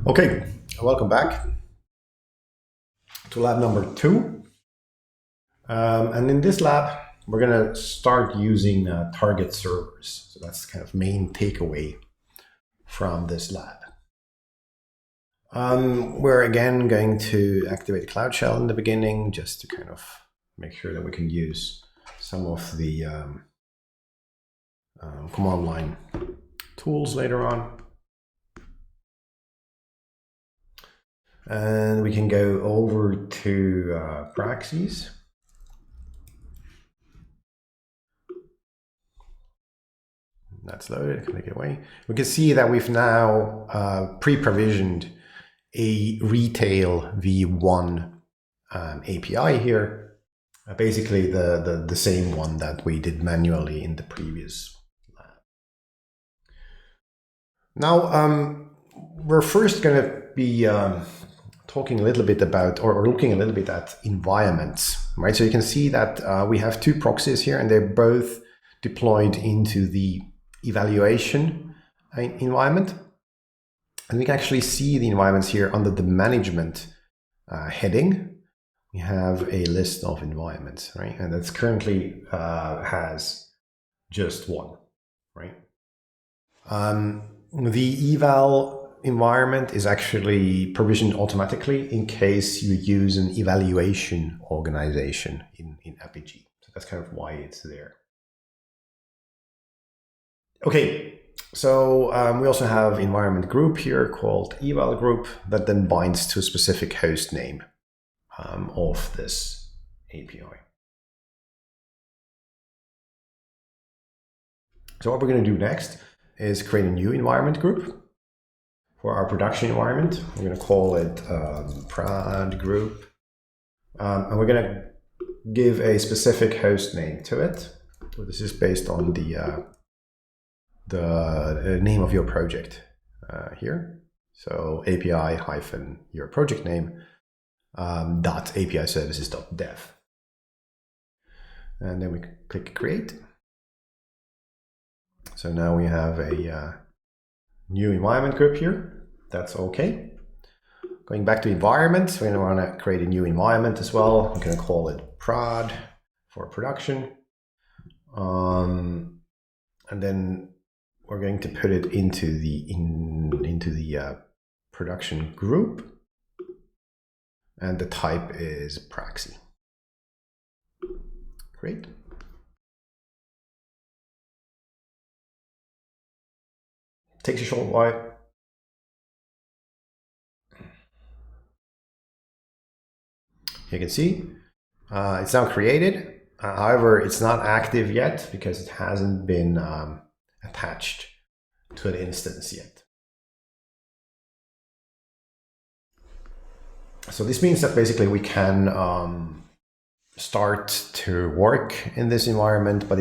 Okay, welcome back to lab number 2. And in this lab, we're going to start using target servers. So that's kind of main takeaway from this lab. We're again going to activate Cloud Shell in the beginning, just to kind of make sure that we can use some of the command line tools later on. And we can go over to proxies. That's loaded, click away. We can see that we've now pre-provisioned a retail v1 API here. Basically the same one that we did manually in the previous lab. Now, we're first going to be talking a little bit about, or looking a little bit at environments, right? So you can see that we have 2 proxies here, and they're both deployed into the evaluation environment. And we can actually see the environments here under the management heading. We have a list of environments, right? And that's currently has just 1, right? The eval environment is actually provisioned automatically in case you use an evaluation organization in Apigee. So that's kind of why it's there. Okay, so we also have environment group here called eval group that then binds to a specific host name of this API. So what we're going to do next is create a new environment group for our production environment. We're going to call it prod group, and we're going to give a specific host name to it. So this is based on the name of your project here. So API hyphen your project name dot API services dot dev, and then we click create. So now we have a new environment group here. That's okay. Going back to environment, we're going to want to create a new environment as well. I'm going to call it prod for production, and then we're going to put it into the production group, and the type is proxy. Great. Takes a short while. You can see it's now created. However, it's not active yet because it hasn't been attached to an instance yet. So this means that basically we can start to work in this environment, but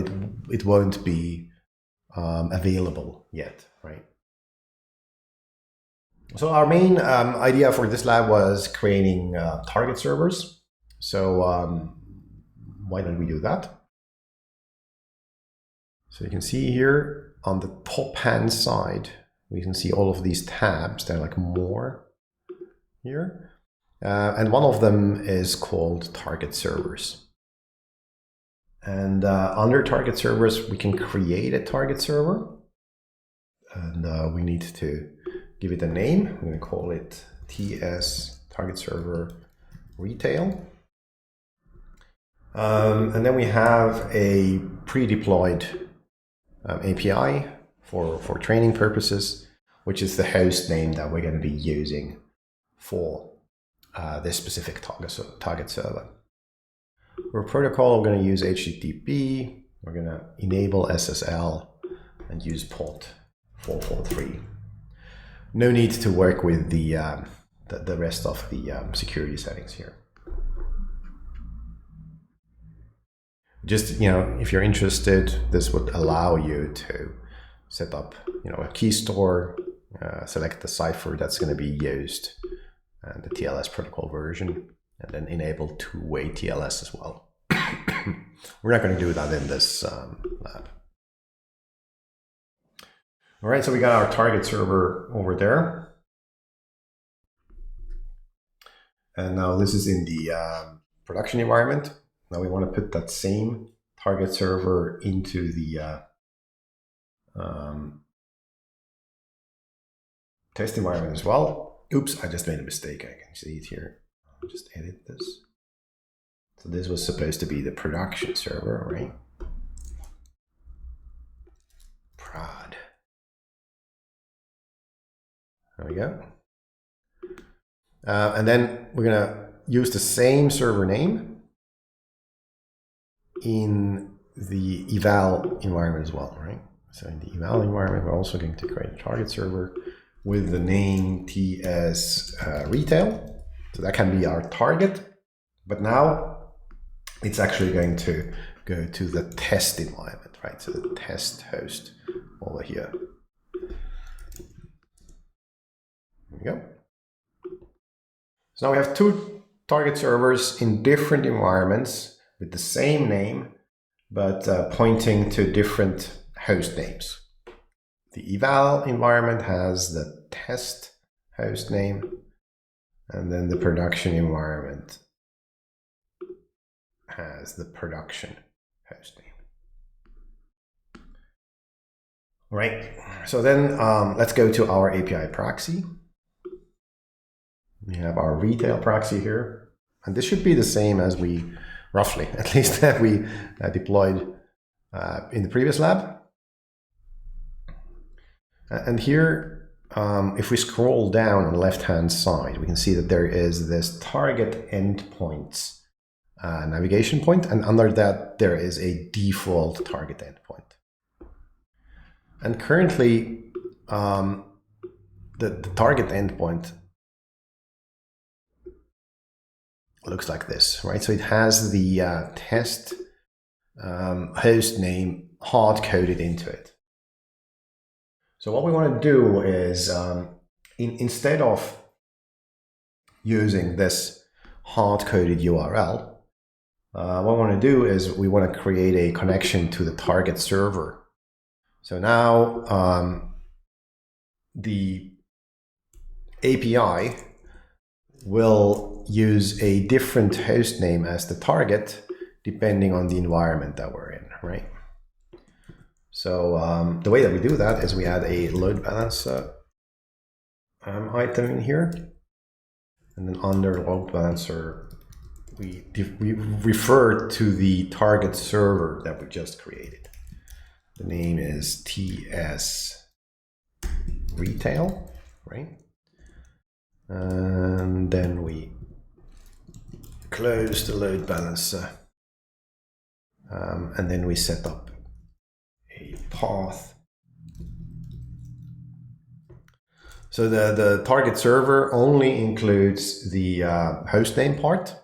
it won't be available yet, right? So our main idea for this lab was creating target servers. So why don't we do that? So you can see here on the top hand side, we can see all of these tabs. They're like more here. And one of them is called target servers. And under target servers, we can create a target server. And we need to give it a name. I'm going to call it TS target server retail. And then we have a pre-deployed API for training purposes, which is the host name that we're going to be using for this specific target server. For protocol, we're going to use HTTP. We're going to enable SSL and use port 443. No need to work with the rest of the security settings here. Just, if you're interested, this would allow you to set up, a key store, select the cipher that's going to be used, and the TLS protocol version, and then enable two-way TLS as well. We're not going to do that in this lab. All right, so we got our target server over there. And now this is in the production environment. Now we want to put that same target server into the test environment as well. Oops, I just made a mistake. I can see it here. I'll just edit this. So this was supposed to be the production server, right? Prod. There we go. And then we're going to use the same server name in the eval environment as well, right? So in the eval environment, we're also going to create a target server with the name TS retail. So that can be our target, but now it's actually going to go to the test environment, right? So the test host over here. There we go. So now we have two target servers in different environments with the same name, but pointing to different host names. The eval environment has the test host name, and then the production environment has the production host name. All right, so then let's go to our API proxy. We have our retail proxy here, and this should be the same as we, roughly, at least that we deployed in the previous lab. And here, if we scroll down on the left-hand side, we can see that there is this target endpoints navigation point, and under that, there is a default target endpoint. And currently, the target endpoint looks like this, right? So it has the test host name hard-coded into it. So what we want to do is, instead of using this hard-coded URL, what we want to do is we want to create a connection to the target server. So now the API will use a different host name as the target depending on the environment that we're in, right? So the way that we do that is we add a load balancer item in here, and then under load balancer, we refer to the target server that we just created. The name is TS retail, right? And then we close the load balancer, and then we set up a path. So the target server only includes the hostname part.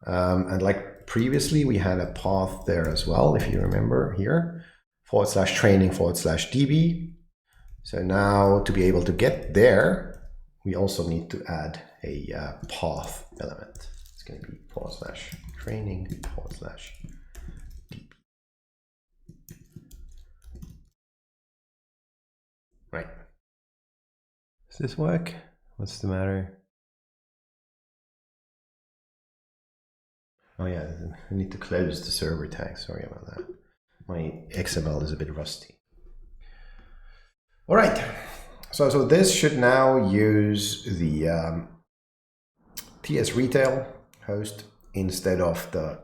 And like previously, we had a path there as well, if you remember here, /training/db. So now to be able to get there, we also need to add a path element. It's going to be /training/db. Right. Does this work? What's the matter? Oh yeah, I need to close the server tag. Sorry about that. My XML is a bit rusty. All right. So this should now use the TS retail host instead of the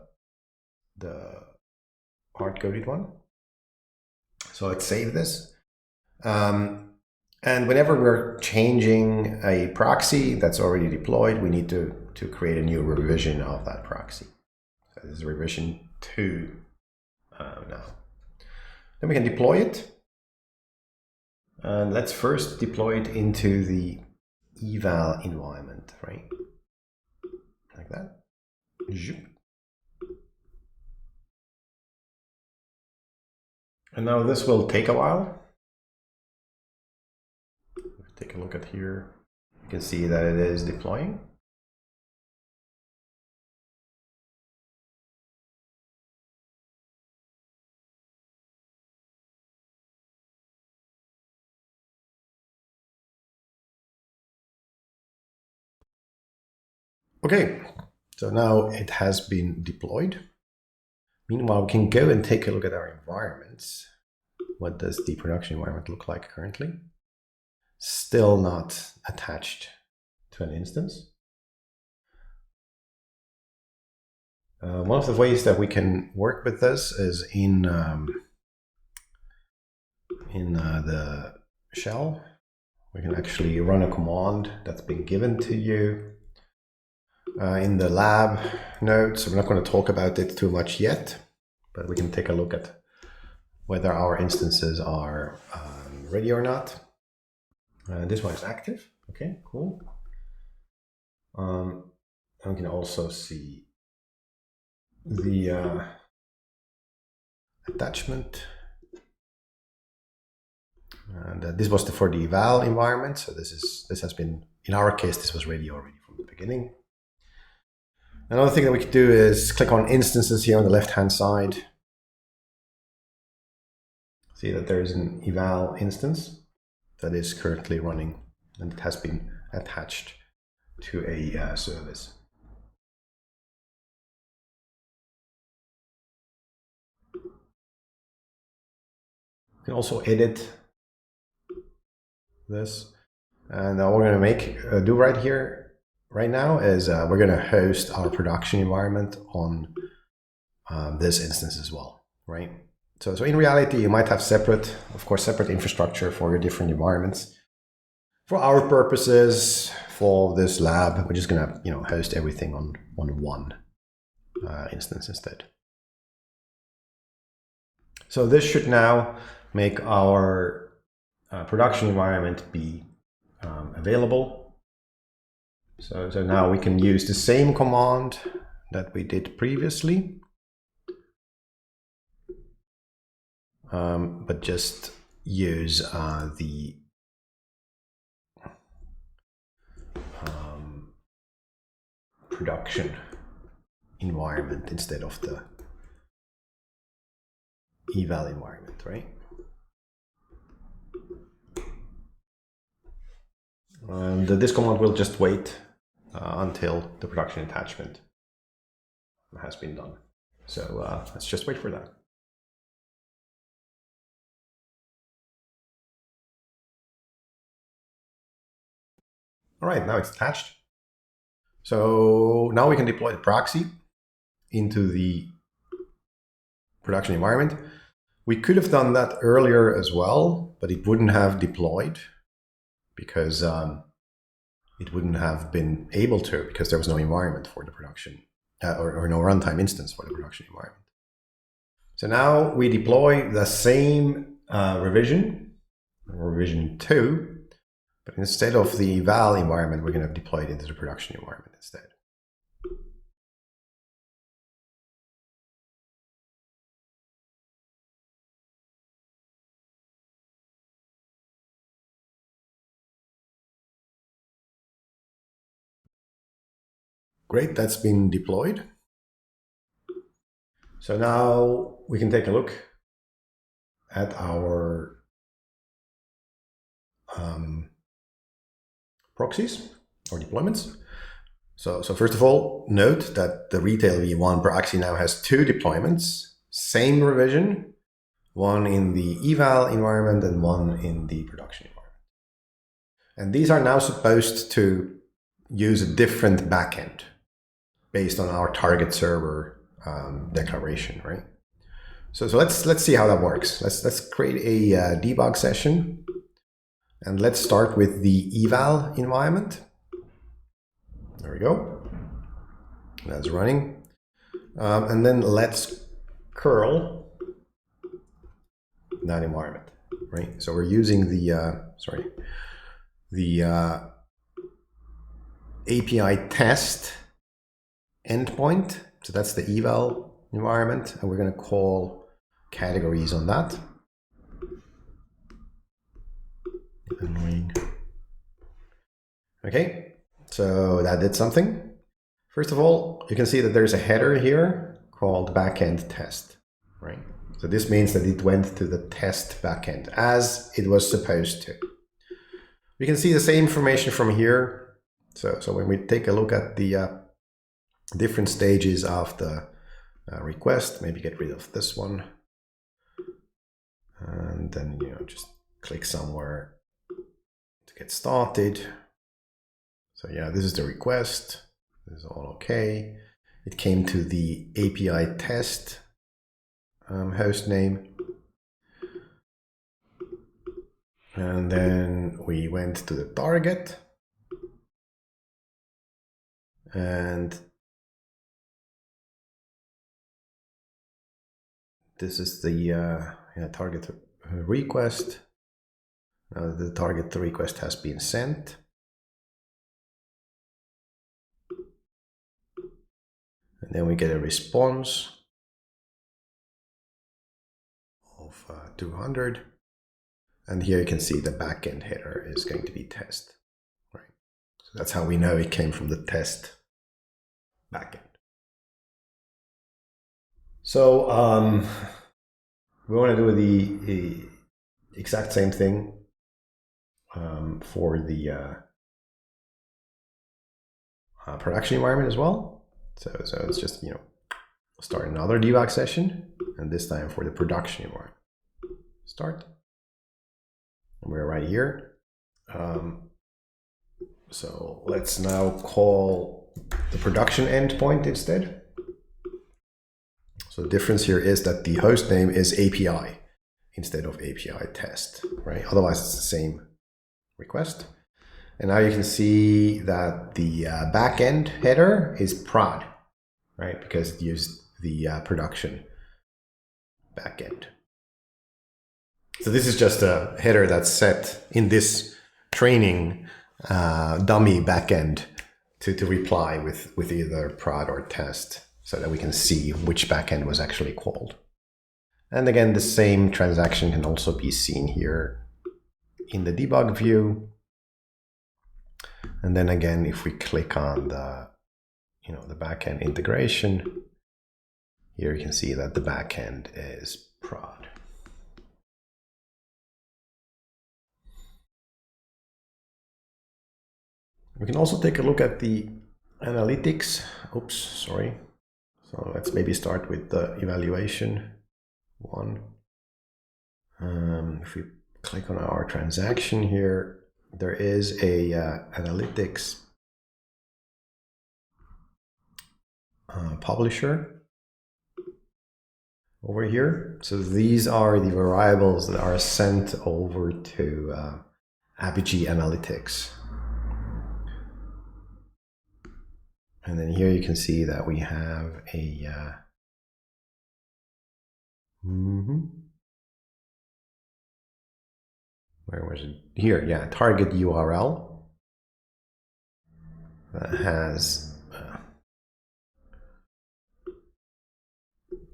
hard-coded one. So let's save this. And whenever we're changing a proxy that's already deployed, we need to create a new revision of that proxy. So this is revision 2 now. Then we can deploy it. And let's first deploy it into the eval environment, right? Like that. And now this will take a while. Take a look at here. You can see that it is deploying. Okay, so now it has been deployed. Meanwhile, we can go and take a look at our environments. What does the production environment look like currently? Still not attached to an instance. One of the ways that we can work with this is in the shell. We can actually run a command that's been given to you in the lab notes. So we're not going to talk about it too much yet, but we can take a look at whether our instances are ready or not. This one is active. Okay, cool. And we can also see the attachment. And this was for the eval environment. So this has been, in our case, this was ready already from the beginning. Another thing that we could do is click on instances here on the left-hand side. See that there is an eval instance that is currently running, and it has been attached to a service. You can also edit this, and what we're going to do right now is we're going to host our production environment on this instance as well, right? So in reality, you might have separate infrastructure for your different environments. For our purposes, for this lab, we're just going to host everything on one instance instead. So this should now make our production environment be available. So now we can use the same command that we did previously, but just use the production environment instead of the eval environment, right? And this command will just wait until the production attachment has been done. So let's just wait for that. All right, now it's attached. So now we can deploy the proxy into the production environment. We could have done that earlier as well, but it wouldn't have deployed because it wouldn't have been able to, because there was no environment for the production or no runtime instance for the production environment. So now we deploy the same revision 2, but instead of the eval environment, we're going to deploy it into the production environment instead. Great, that's been deployed. So now we can take a look at our proxies or deployments. So first of all, note that the retail v1 proxy now has 2 deployments, same revision, one in the eval environment and one in the production environment. And these are now supposed to use a different backend based on our target server declaration, right? So let's see how that works. Let's create a debug session, and let's start with the eval environment. There we go. That's running, and then let's curl that environment, right? So we're using the API test endpoint. So that's the eval environment, and we're going to call categories on that. Annoying. Okay, so that did something. First of all, you can see that there's a header here called backend test, right? So this means that it went to the test backend as it was supposed to. We can see the same information from here. So when we take a look at the different stages of the request. Maybe get rid of this one. And then, just click somewhere to get started. So yeah, this is the request. This is all okay. It came to the API test host name. And then we went to the target. And this is the target request. Now the target request has been sent. And then we get a response of 200. And here you can see the backend header is going to be test. Right. So that's how we know it came from the test backend. So we want to do the exact same thing for the production environment as well. So it's just, start another debug session, and this time for the production environment. Start. And we're right here. So let's now call the production endpoint instead. So the difference here is that the host name is API instead of API test, right? Otherwise it's the same request. And now you can see that the backend header is prod, right? Because it used the production backend. So this is just a header that's set in this training dummy backend to reply with either prod or test, so that we can see which backend was actually called. And again, the same transaction can also be seen here in the debug view. And then again, if we click on the, the backend integration, here you can see that the backend is prod. We can also take a look at the analytics. Oops, sorry. So let's maybe start with the evaluation one. If we click on our transaction here, there is a analytics publisher over here. So these are the variables that are sent over to Apigee Analytics. And then here you can see that we have a where was it? Here, yeah, target URL that has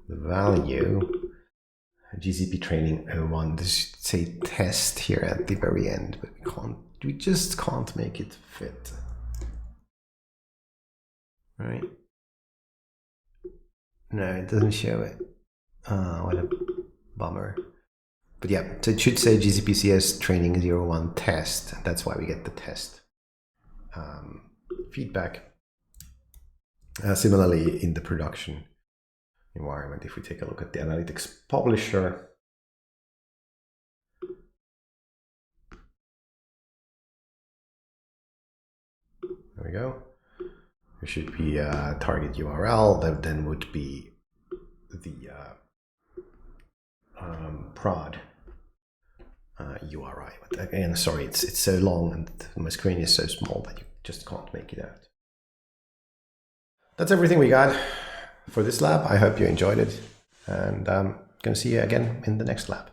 the value GCP training 01. This should say test here at the very end, but we just can't make it fit. Right? No, it doesn't show it. What a bummer. But yeah, so it should say GCPCS training 01 test. That's why we get the test feedback. Similarly, in the production environment, if we take a look at the analytics publisher, there we go. There should be a target URL that then would be the prod URI. But again, sorry, it's so long and my screen is so small that you just can't make it out. That's everything we got for this lab. I hope you enjoyed it, and I'm going to see you again in the next lab.